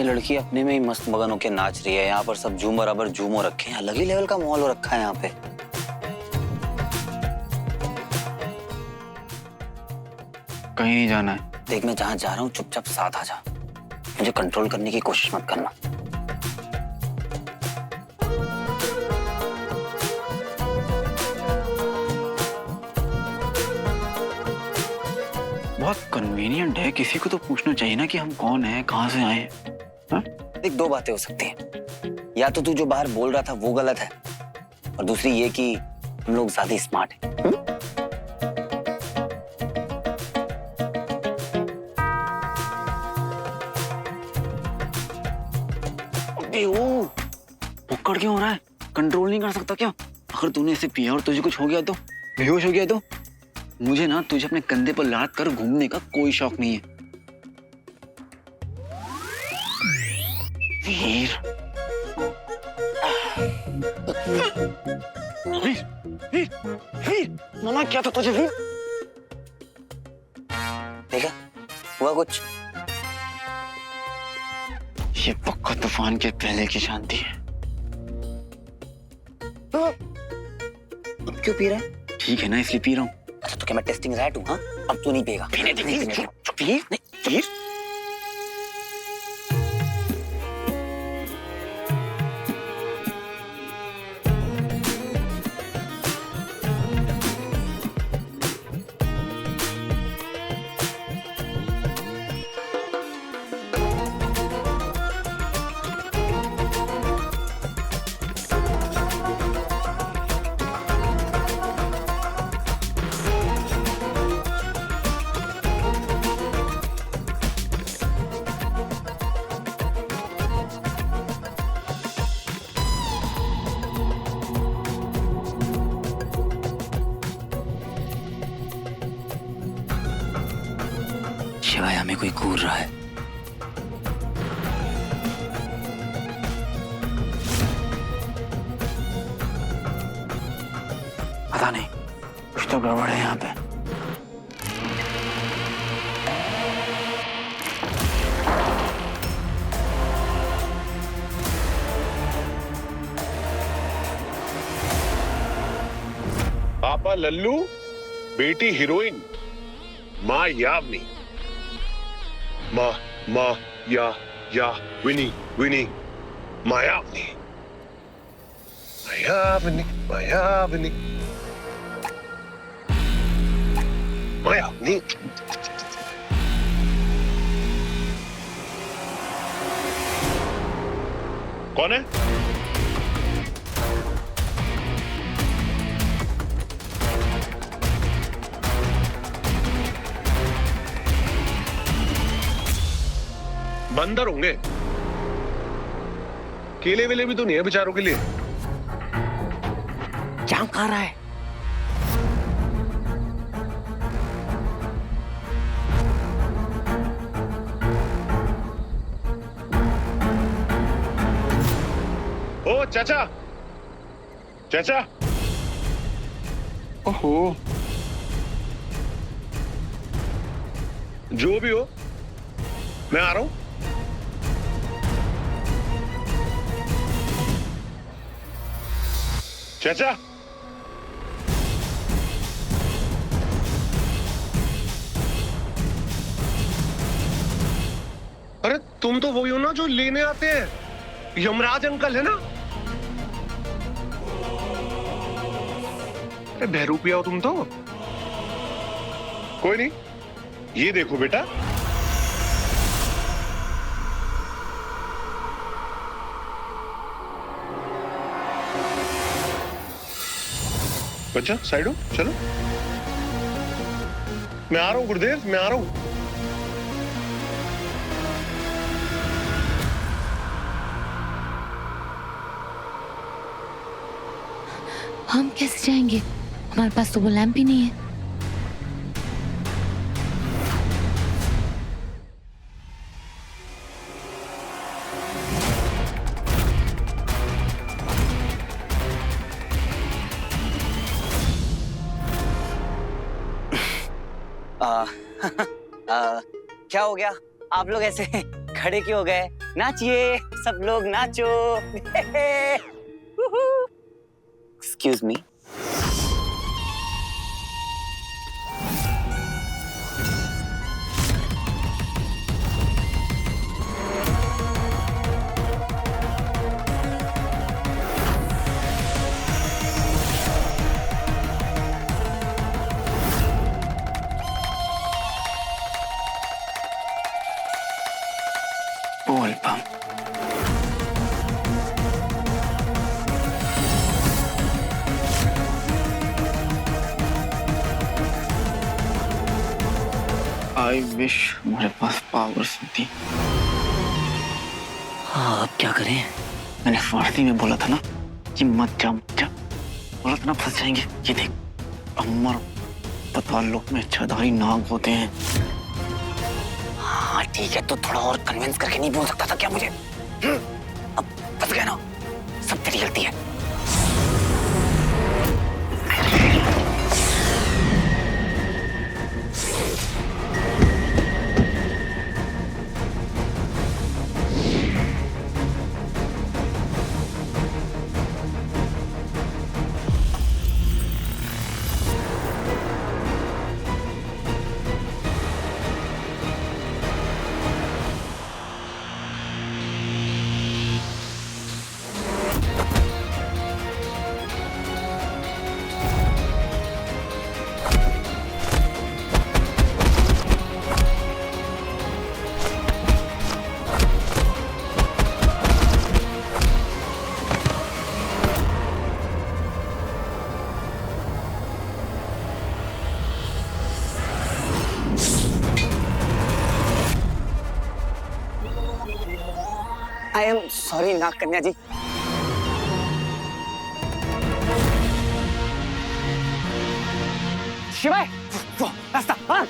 ये लड़की अपने में ही मस्त मगन होके नाच रही है। यहाँ पर सब झूम बराबर झूम हो रखे हैं। अलग ही लेवल का माहौल हो रखा है यहाँ पे। कहीं नहीं जाना है। देख, मैं जहाँ जा रहा हूँ चुपचाप साथ आ जा। मुझे कंट्रोल करने की कोशिश मत करना। बहुत कन्वीनियंट है, किसी को तो पूछना चाहिए ना कि हम कौन हैं, कहाँ से आए हैं। देख, दो बातें हो सकती हैं। या तो तू जो बाहर बोल रहा था वो गलत है, और दूसरी ये कि हम लोग ज्यादा स्मार्ट हैं। अबे ओ, भुक्कड़ क्यों हो रहा है? कंट्रोल नहीं कर सकता क्या? अगर तूने इसे पिया और तुझे कुछ हो गया तो, बेहोश हो गया तो? मुझे ना तुझे अपने कंधे पर लाद कर घूमने का कोई शौक नहीं है। वीर, वीर, वीर, वीर, मना क्या था तुझे वीर? देखा, हुआ कुछ? ये पक्का तूफान के पहले की शांति है। अब क्यों पी रहा है? ठीक है ना, इसलिए पी रहा हूँ। अच्छा, तो क्या मैं टेस्टिंग रैट हूँ? हाँ, अब तू नहीं पिएगा। पीने दे, नहीं, वीर, वीर। शिवाय हमें कोई घूर रहा है। पता नहीं, कुछ तो गड़बड़ है यहाँ पे। पापा लल्लू, बेटी हीरोइन माँ यावनी। माँ माँ या विनी विनी मायावनी मायावनी मायावनी मायावनी। कौन है? बंदर होंगे, केले वेले भी तो नहीं है बेचारों के लिए। क्या खा रहा है? ओ चाचा, चाचा। ओहो, जो भी हो, मैं आ रहा हूं। चाचा, अरे तुम तो वही हो ना जो लेने आते हैं, यमराज अंकल है ना? अरे बहरूपिया हो तुम तो। कोई नहीं, ये देखो बेटा, बच्चा साइड हो, चलो। मैं आ रहा हूं गुरुदेव, मैं आ रहा हूं। हम कैसे जाएंगे? हमारे पास तो वो लैंप ही नहीं है। क्या हो गया? आप लोग ऐसे खड़े क्यों हो गए? नाचिए, सब लोग नाचो। Excuse me. बोल बम। आई विश हमारे पास पावर्स होती। हाँ, अब क्या करें? मैंने फारसी में बोला था ना कि मत जा मत जा, बोला था ना फंस जाएंगे। ये देख, अमर पताल लोक में छदारी नाग होते हैं। हाँ ठीक है, तो थोड़ा और कन्विंस करके नहीं बोल सकता था क्या मुझे? अब फंस गया ना, सब तेरी गलती है। आई एम सॉरी नाग कन्या जी। शिवाय, वो रास्ता, हाँ।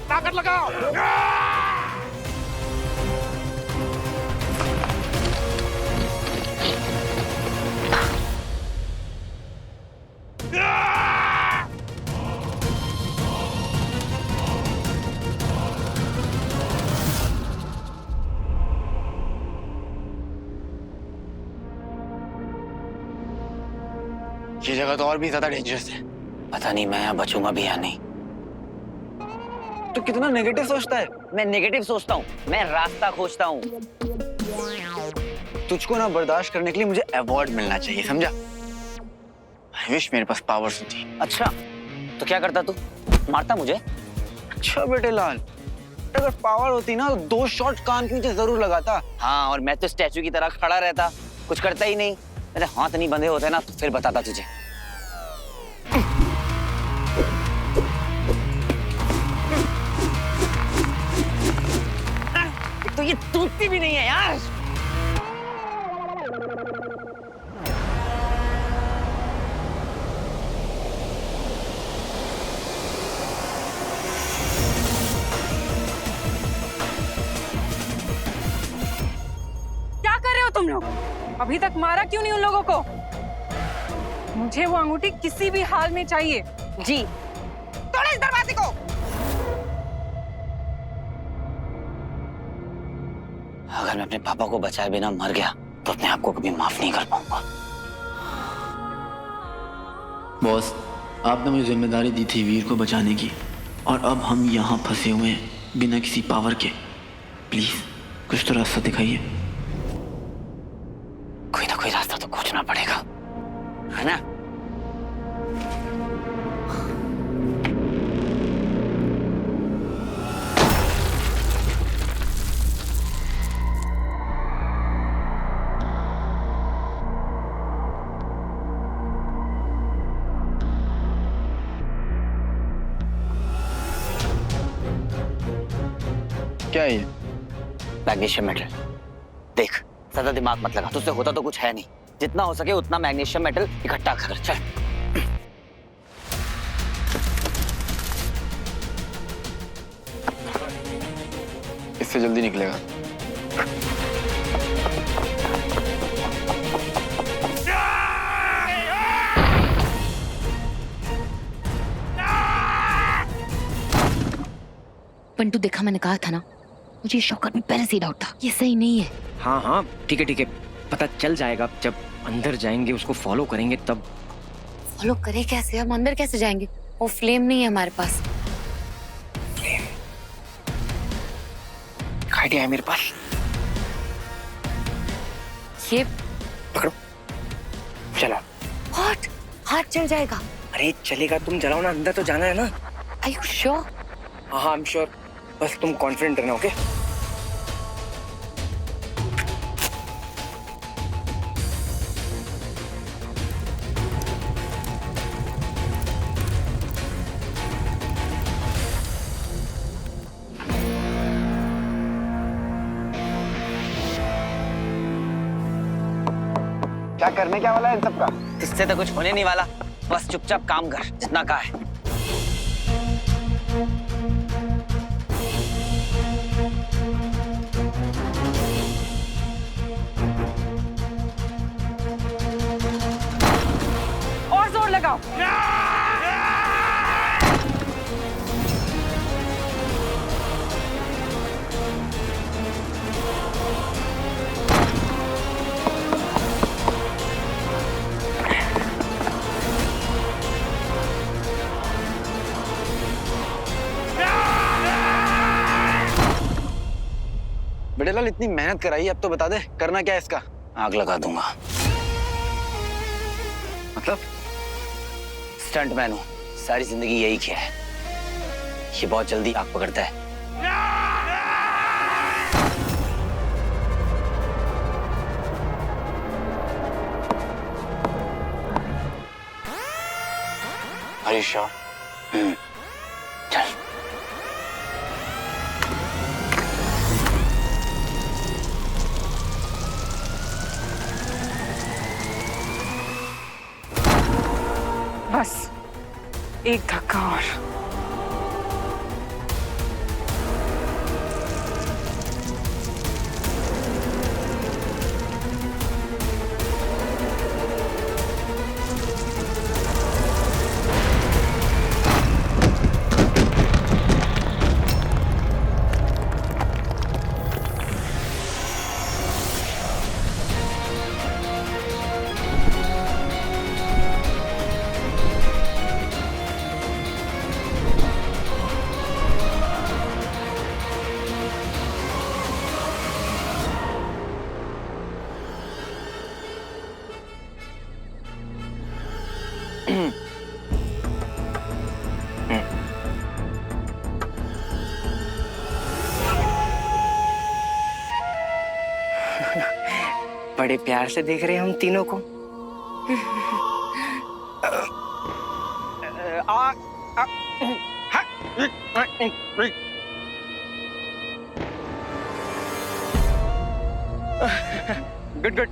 ताकत लगाओ। ये जगह तो और भी ज्यादा डेंजरस है। पता नहीं मैं यहाँ बचूंगा भी या नहीं। तो कितना नेगेटिव सोचता है। मैं नेगेटिव सोचता हूँ, मैं रास्ता खोजता हूँ। तुझको ना बर्दाश्त करने के लिए मुझे अवार्ड मिलना चाहिए, समझा? आई विश मेरे पास पावर्स होती। अच्छा, तो क्या करता तू? मारता मुझे? अच्छा बेटे लाल, अगर पावर होती ना तो 2 शॉट कान के नीचे जरूर लगाता। हाँ, और मैं तो स्टैचू की तरह खड़ा रहता, कुछ करता ही नहीं। मेरे हाथ नहीं बंधे होते ना तो फिर बताता तुझे। तो ये टूटती भी नहीं है यार। अभी तक मारा क्यों नहीं उन लोगों को? मुझे वो अंगूठी किसी भी हाल में चाहिए। जी। तोड़ो इस दरवाजे को। अगर मैं अपने पापा को बचाए बिना मर गया तो अपने आप को कभी माफ नहीं कर पाऊंगा। बॉस, आपने मुझे जिम्मेदारी दी थी वीर को बचाने की, और अब हम यहाँ फंसे हुए हैं बिना किसी पावर के। प्लीज कुछ तो रास्ता दिखाइए। कोई ना कोई रास्ता तो खोजना पड़ेगा, है ना? क्या है ये? Magnesium metal. देख, ज्यादा दिमाग मत लगा, तुझसे होता तो कुछ है नहीं। जितना हो सके उतना मैग्नीशियम मेटल इकट्ठा कर। चल। इससे जल्दी निकलेगा। पंटू, देखा, मैंने कहा था ना, मुझे शौकत में पहले से ही डाउट था, ये सही नहीं है। हाँ हाँ ठीक है, पता चल जाएगा। जब अंदर जाएंगे उसको फॉलो करेंगे तब। फॉलो करे कैसे? हम अंदर कैसे जाएंगे? वो फ्लेम नहीं है हमारे पास। आइडिया है मेरे पास। ये पकड़ो, चलो। व्हाट? हाथ जल जाएगा? अरे चलेगा, तुम चलाओ ना, अंदर तो जाना है ना। Are you sure? हाँ आई एम श्योर, बस तुम कॉन्फिडेंट रहना। ओके क्या करने क्या वाला है इन सबका? इससे तो कुछ होने नहीं वाला, बस चुपचाप काम कर जितना कहा है। और जोर लगाओ। बेटे लाल, इतनी मेहनत कराई, अब तो बता दे करना क्या है इसका? आग लगा दूंगा। मतलब? स्टंटमैन हूँ, सारी जिंदगी यही किया है। ये बहुत जल्दी आग पकड़ता है। Are you sure? चल। बस एक धक्का और। बड़े प्यार से देख रहे हैं हम तीनों को। Good good,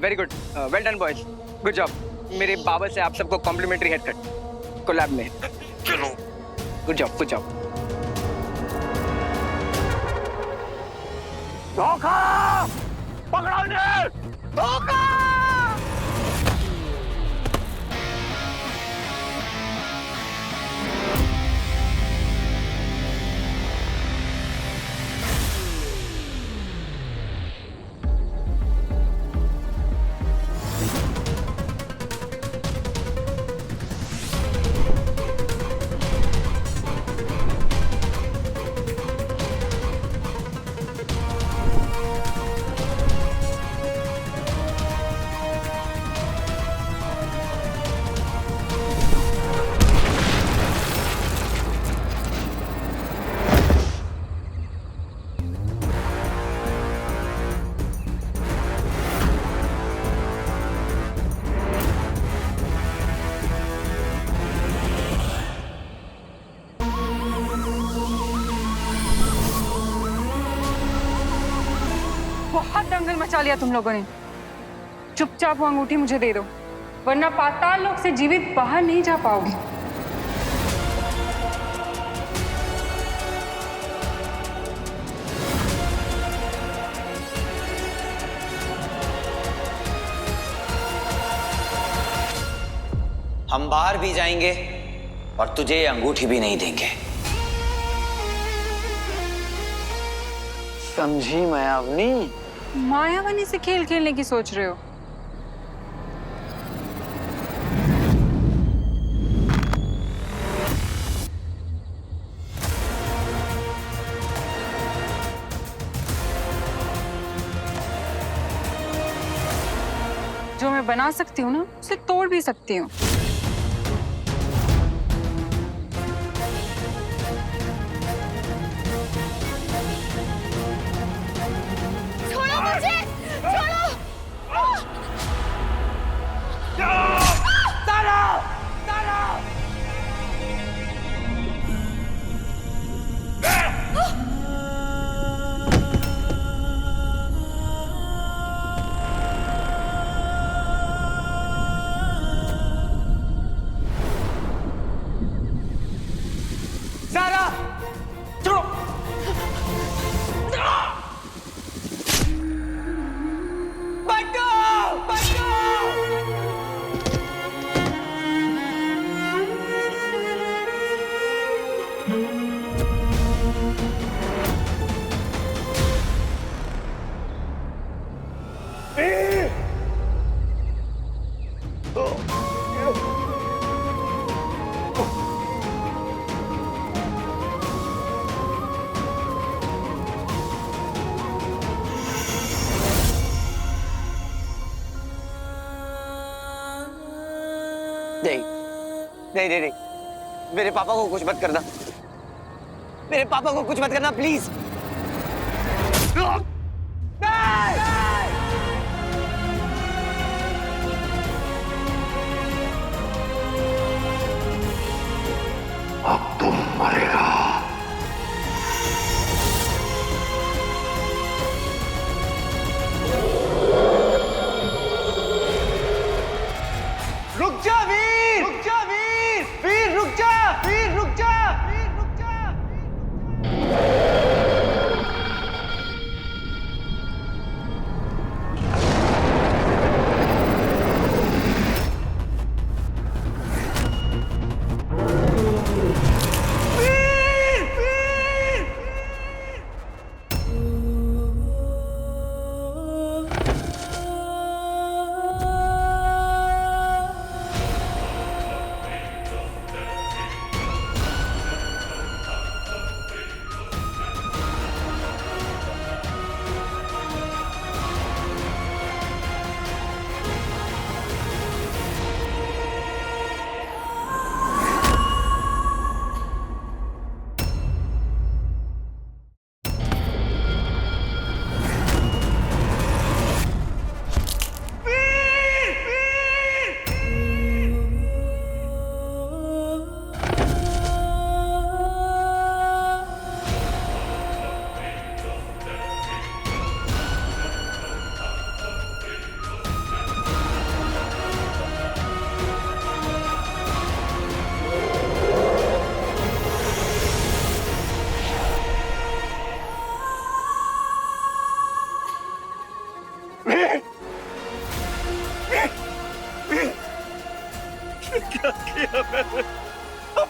very good, well done boys, good job. मेरे बाबा से आप सबको कॉम्प्लीमेंट्री हेयर कट कोलैब में। चलो, गुड जॉब गुड जॉब। धोखा! पकड़ो इन्हें! बहुत दंगल मचा लिया तुम लोगों ने। चुपचाप वो अंगूठी मुझे दे दो, वरना पाताल लोक से जीवित बाहर नहीं जा पाओगे। हम बाहर भी जाएंगे और तुझे ये अंगूठी भी नहीं देंगे। समझी मायावनी? मायावनी से खेल खेलने की सोच रहे हो? जो मैं बना सकती हूँ ना, उसे तोड़ भी सकती हूँ। छोड़ो मुझे, छोड़ो। सारा छोड़ो। बट्टू, बट्टू। नहीं नहीं नहीं नहीं, मेरे पापा को कुछ मत करना, मेरे पापा को कुछ मत करना प्लीज। अब तुम मरेगा। रुक जा वीर, रुक जा वीर, वीर रुक जा, वीर रुक जा, वीर रुक जा।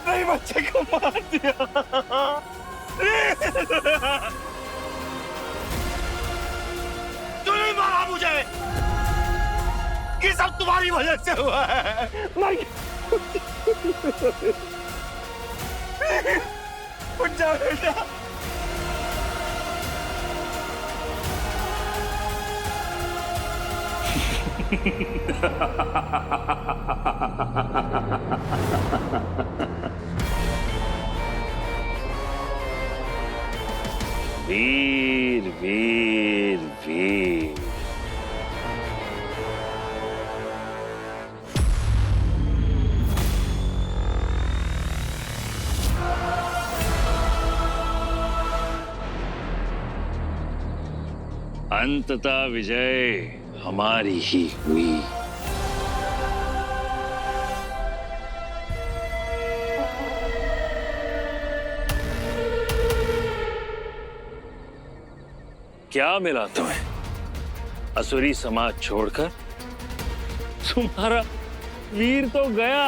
अपने ही बच्चे को मार दिया। तूने मारा मुझे, ये सब तुम्हारी वजह से हुआ है। उठ जा बेटा। वीर वीर वीर। अंततः विजय हमारी ही हुई। क्या मिला तुम्हें असुरी समाज छोड़कर? तुम्हारा वीर तो गया।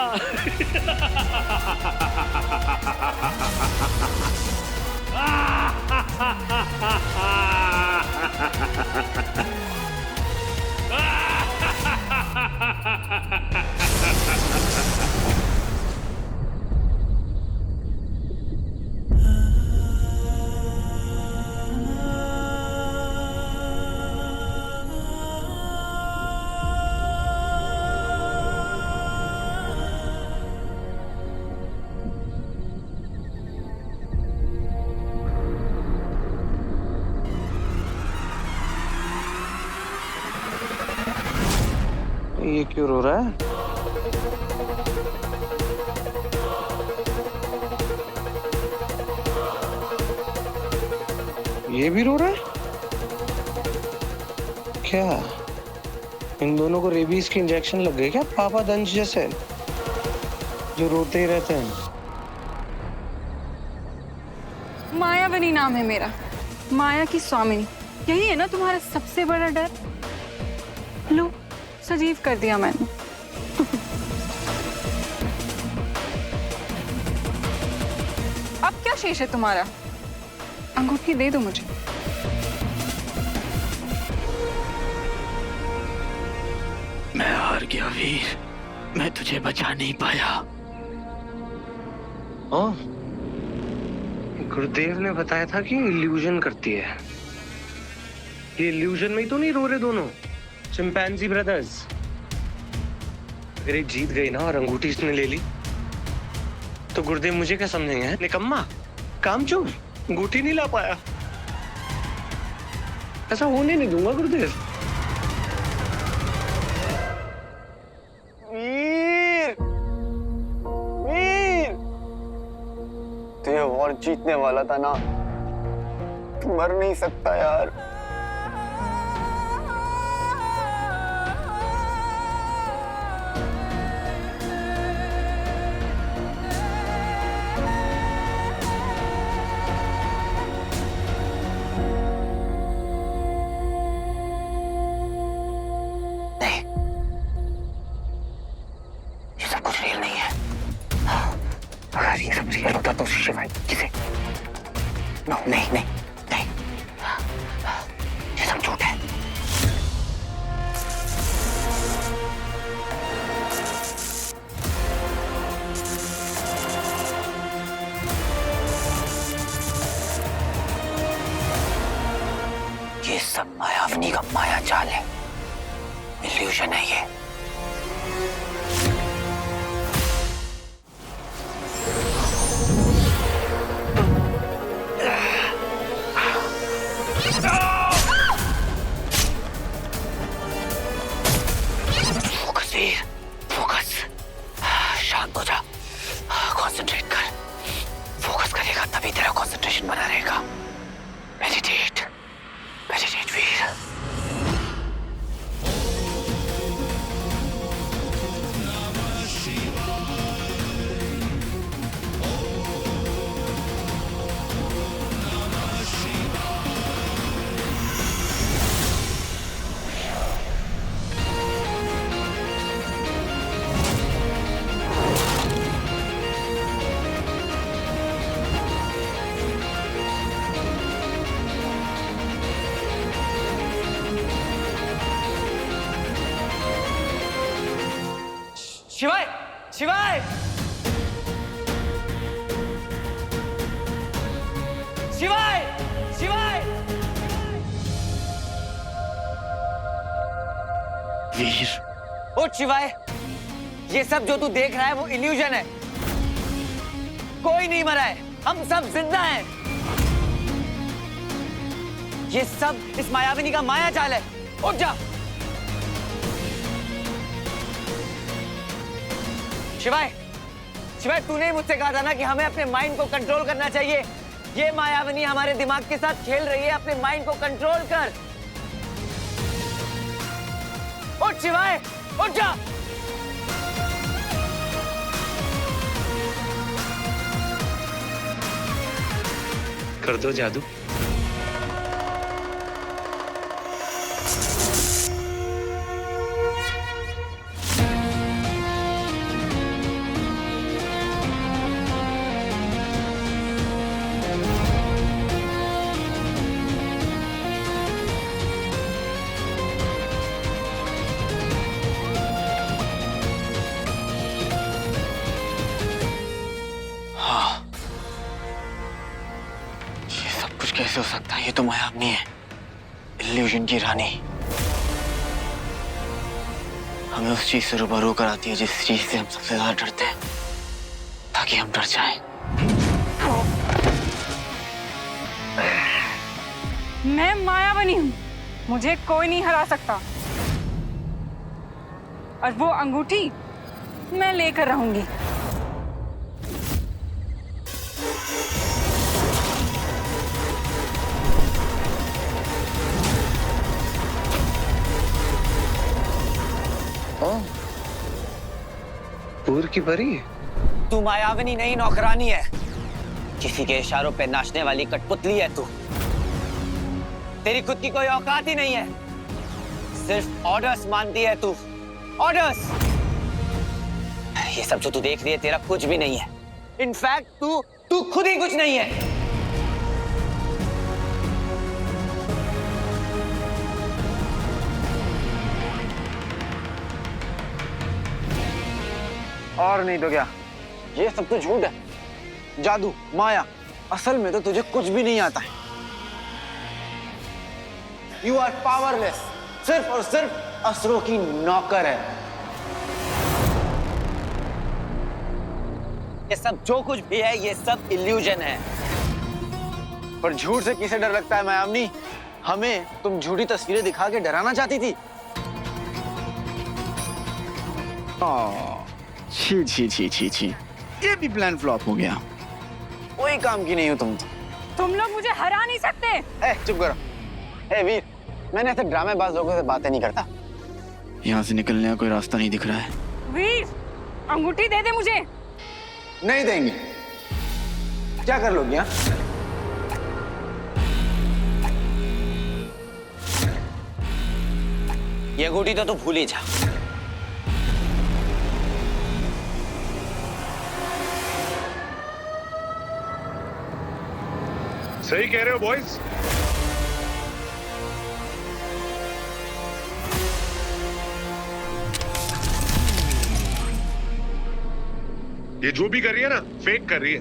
ये क्यों रो रहा है? ये भी रो रहा है? क्या इन दोनों को रेबीज की इंजेक्शन लग गई क्या? पापा दंश जैसे जो रोते ही रहते हैं। मायावनी नाम है मेरा, माया की स्वामिनी। यही है ना तुम्हारा सबसे बड़ा डर? लो, सजीव कर दिया मैंने। अब क्या शेष है तुम्हारा? अंगूठी दे दो मुझे। मैं हार गया वीर, मैं तुझे बचा नहीं पाया। हाँ, गुरुदेव ने बताया था कि इल्यूजन करती है। ये इल्यूजन में ही तो नहीं रो रहे दोनों चिंपैंजी ब्रदर्स। अगर एक जीत गई ना और अंगूठी इसने ले ली तो गुरुदेव मुझे क्या समझेंगे? निकम्मा, कामचोर, अंगूठी नहीं ला पाया। ऐसा होने नहीं दूंगा गुरुदेव। वीर, वीर, तो ये वॉर जीतने वाला था ना, तू मर नहीं सकता यार। अगर ये सब रियल होता तो शिवाय किसे? नो, नहीं नहीं नहीं, ये सब झूठ है। ये सब मायावनी का माया जाल है, इल्यूजन है ये। शिवाय शिवाय शिवाय शिवाय वीर उठ शिवाय, ये सब जो तू देख रहा है वो इल्यूजन है। कोई नहीं मरा है, हम सब जिंदा हैं। ये सब इस मायाविनी का माया जाल है। उठ जा। शिवाय, शिवाय तूने मुझसे कहा था ना कि हमें अपने माइंड को कंट्रोल करना चाहिए। ये मायाविनी हमारे दिमाग के साथ खेल रही है। अपने माइंड को कंट्रोल कर। उठ शिवाय, उठ जा। कर दो जादू। कैसे हो सकता है? ये तो मायाविनी है, इल्यूजन की रानी। हमें उस चीज से रूबरू कराती है जिस चीज से हम सबसे ज्यादा डरते हैं, ताकि हम डर जाएं। मैं मायावनी हूँ, मुझे कोई नहीं हरा सकता। और वो अंगूठी मैं लेकर रहूंगी। पूर की परी? तू मायाविनी नहीं, नौकरानी है। किसी के इशारों पे नाचने वाली कठपुतली है तू। तेरी खुद की कोई औकात ही नहीं है। सिर्फ ऑर्डर्स मानती है तू, ऑर्डर्स। ये सब जो तू देख रही है तेरा कुछ भी नहीं है। इनफैक्ट तू खुद ही कुछ नहीं है। और नहीं तो क्या, ये सब तो झूठ है। जादू, माया, असल में तो तुझे कुछ भी नहीं आता है। यू आर पावरलेस, सिर्फ और सिर्फ असुरों की नौकर है। ये सब जो कुछ भी है ये सब इल्यूजन है। पर झूठ से किसे डर लगता है मायाविनी? हमें तुम झूठी तस्वीरें दिखा के डराना चाहती थी। छी छी छी छी छी, ये भी प्लान फ्लॉप हो गया। कोई काम की नहीं हो तुम। तुम लोग मुझे हरा नहीं सकते। चुप करो। वीर, मैंने ऐसे ड्रामेबाज लोगों से बातें नहीं करता। यहाँ से निकलने का कोई रास्ता नहीं दिख रहा है। वीर, अंगूठी दे दे मुझे। नहीं देंगे। क्या कर लोगे यहाँ? ये अंगूठी तो तू भूल ही जा। सही कह रहे हो बॉयज। ये जो भी कर रही है ना, फेक कर रही है।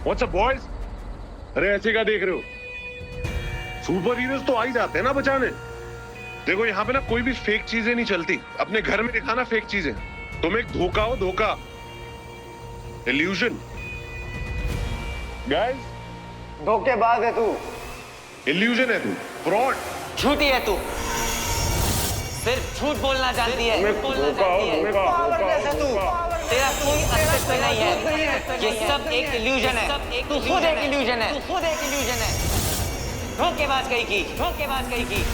What's up boys? अरे ऐसे क्या देख रहे हो? सुपर हीरोज तो आ ही जाते हैं ना बचाने। देखो यहाँ पे ना कोई भी फेक चीजें नहीं चलती। अपने घर में दिखाना फेक चीजें। तुम एक धोखा हो, धोखा, इल्यूजन। गाइस, धोखेबाज है तू, इल्यूजन है तू, फ्रॉड, झूठी है तू। सिर्फ झूठ बोलना जानती है। पावरलेस है तू। तेरा कोई अस्तित्व नहीं है। ये सब एक इल्यूजन है। तू खुद एक इल्यूजन है। तू खुद एक इल्यूजन है। धोखेबाज कहीं की, धोखेबाज कहीं की।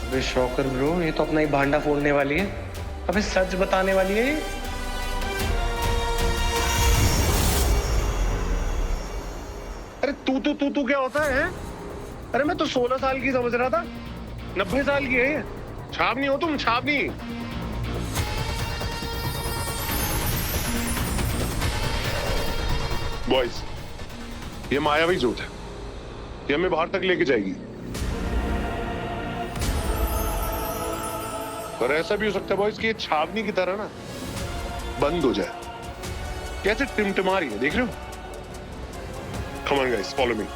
अबे शॉकर ब्रो, ये तो अपना ही भांडा फोड़ने वाली है। अबे सच बताने वाली है ये। अरे तू क्या होता है? अरे मैं तो 16 साल की समझ रहा था, 90 साल की है ये। छावनी हो तुम, छावनी। बॉयज, ये मायावी जोत है, ये हमें बाहर तक लेके जाएगी। और ऐसा भी हो सकता है बॉयज कि ये छावनी की तरह ना बंद हो जाए। कैसे टिमटिमा रही है, देख रहे हो? Come on guys, follow me.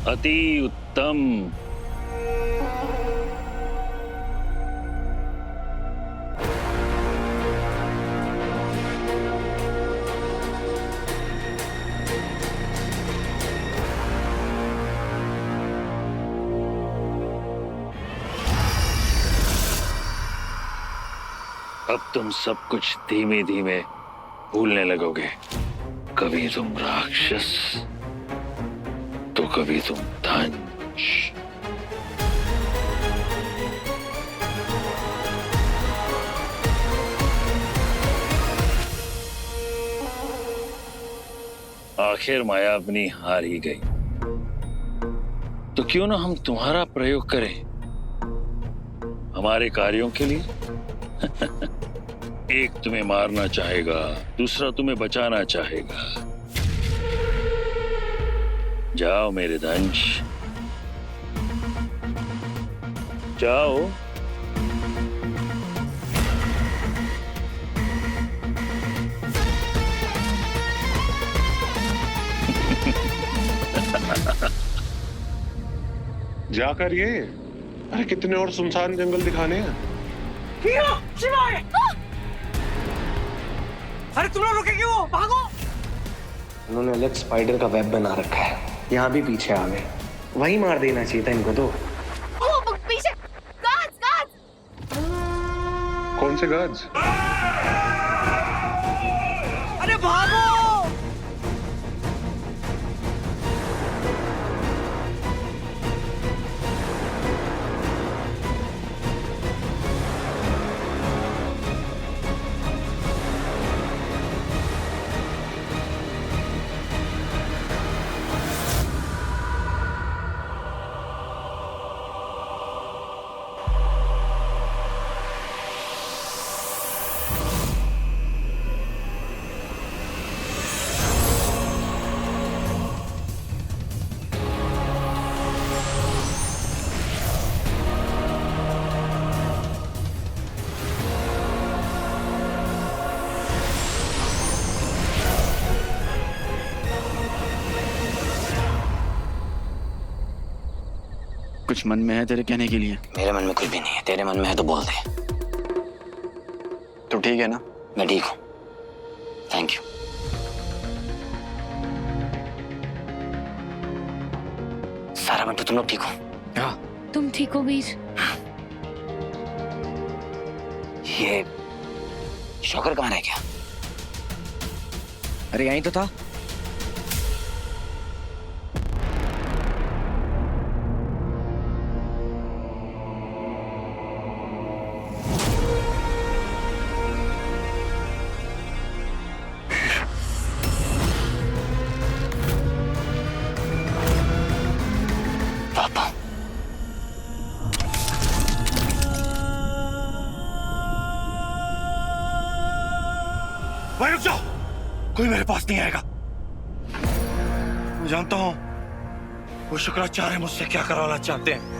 अति उत्तम। अब तुम सब कुछ धीमे धीमे भूलने लगोगे। कभी तुम राक्षस तो कभी तुम धंश। आखिर माया अपनी हार ही गई, तो क्यों ना हम तुम्हारा प्रयोग करें हमारे कार्यों के लिए। एक तुम्हें मारना चाहेगा, दूसरा तुम्हें बचाना चाहेगा। जाओ मेरे धंश, जाओ। जाकर ये, अरे कितने और सुनसान जंगल दिखाने हैं। अरे तुम लोग रुके क्यों? भागो! उन्होंने अलग स्पाइडर का वेब बना रखा है, यहाँ भी पीछे आ गए। वही मार देना चाहिए था इनको तो। पीछे गार्ड्स गार्ड्स। कौन से गार्ड्स? अरे भागो! कुछ मन में है तेरे कहने के लिए? मेरे मन में कुछ भी नहीं है, तेरे मन में है तो बोल दे। तो ठीक है ना? मैं ठीक हूँ, थैंक यू। सारा बंटू, तुम लोग ठीक हो? हाँ। तुम ठीक हो वीर? ये शौकर कहाँ रह गया? अरे यहीं तो था। पापा, भाई रुक जाओ, कोई मेरे पास नहीं आएगा। मैं जानता हूं वो शुक्राचार्य मुझसे क्या करवाना चाहते हैं।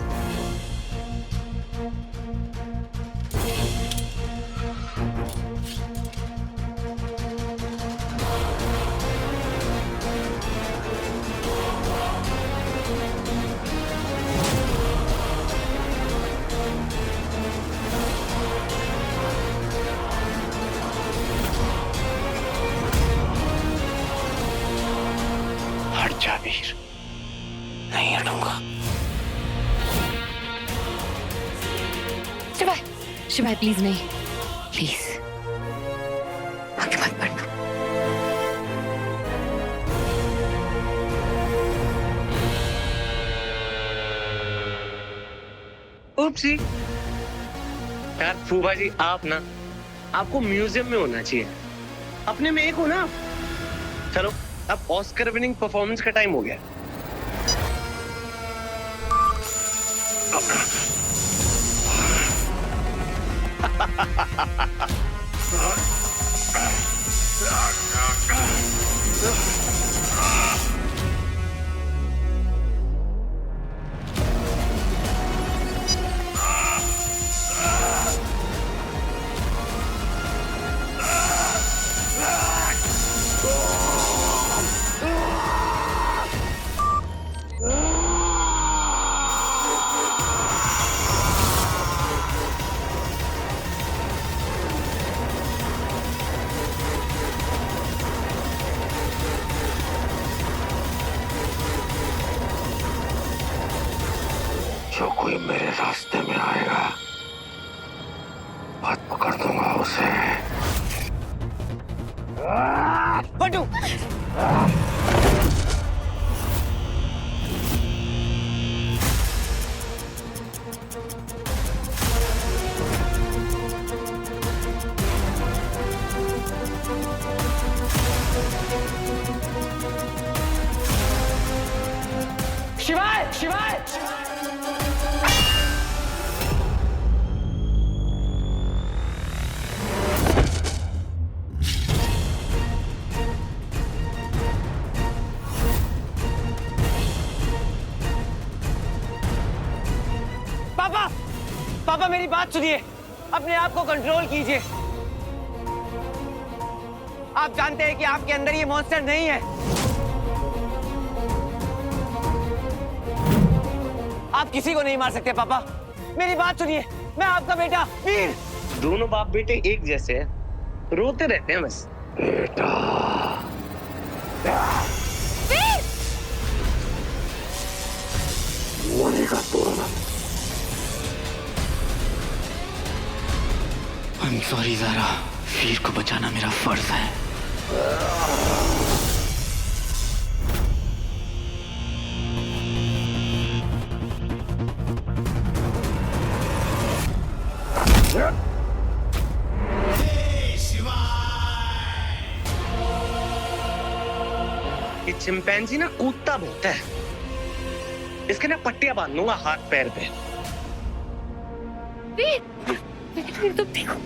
हट जा वीर, नहीं हटूंगा। शिवाय, शिवाय प्लीज नहीं, प्लीज आगे मत बढ़ना। उपसी। यार फूफा जी, आप ना, आपको म्यूजियम में होना चाहिए। अपने में एक हो ना। चलो अब ऑस्कर विनिंग परफॉर्मेंस का टाइम हो गया। जो कोई मेरे रास्ते में आएगा हाथ पकड़ दूंगा उसे। बंटू शिवाय शिवाय पापा पापा मेरी बात सुनिए, अपने आप को कंट्रोल कीजिए। आप जानते हैं कि आपके अंदर ये मॉन्स्टर नहीं है। आप किसी को नहीं मार सकते पापा, मेरी बात सुनिए। मैं आपका बेटा वीर। दोनों बाप बेटे एक जैसे हैं, रोते रहते हैं बस। बेटा मुझे का तोड़ना। I'm sorry ज़ारा, वीर को बचाना मेरा फर्ज है। ये चिंपैंजी ना कूदता बहुत है, इसके ना पट्टियां बांध दूंगा हाथ पैर पे। वीर तुम देखो।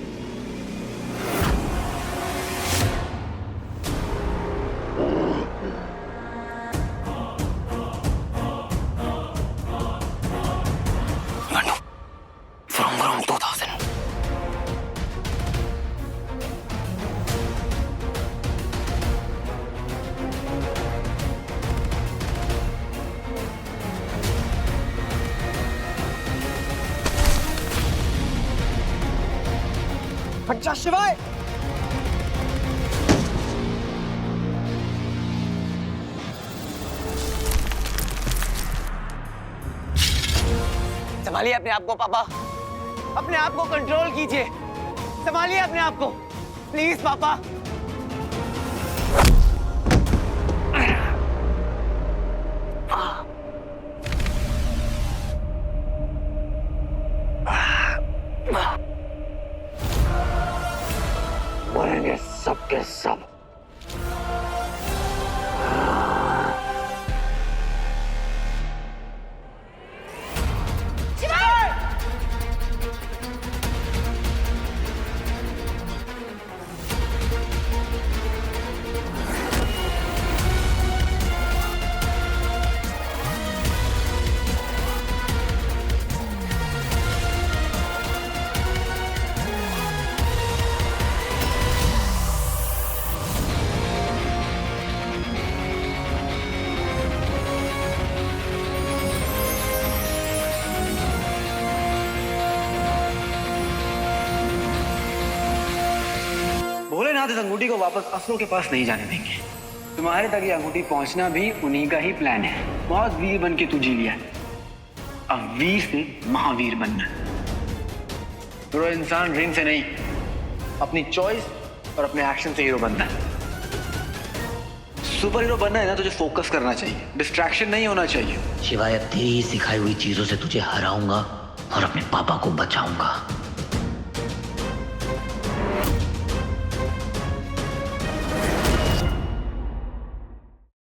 From 2000 हट जा शिवाय। संभालिए अपने आप को पापा, अपने आप को कंट्रोल कीजिए। संभालिए अपने आप को प्लीज पापा। मरेंगे सब के सब। भोलेनाथ इस अंगूठी को वापस असुरों के पास नहीं जाने देंगे। तुम्हारे तक ये अंगूठी पहुंचना भी उन्हीं का ही प्लान है। बहुत वीर बन के तू जी लिया है, अब वीर से महावीर बनना। तो इंसान ड्रीम से नहीं, अपनी चॉइस और अपने एक्शन से हीरो बनना है। सुपर हीरो बनना है ना, तुझे फोकस करना चाहिए, डिस्ट्रैक्शन नहीं होना चाहिए। शिवाय अब तेरी सिखाई हुई चीजों से तुझे हराऊंगा और अपने पापा को बचाऊंगा।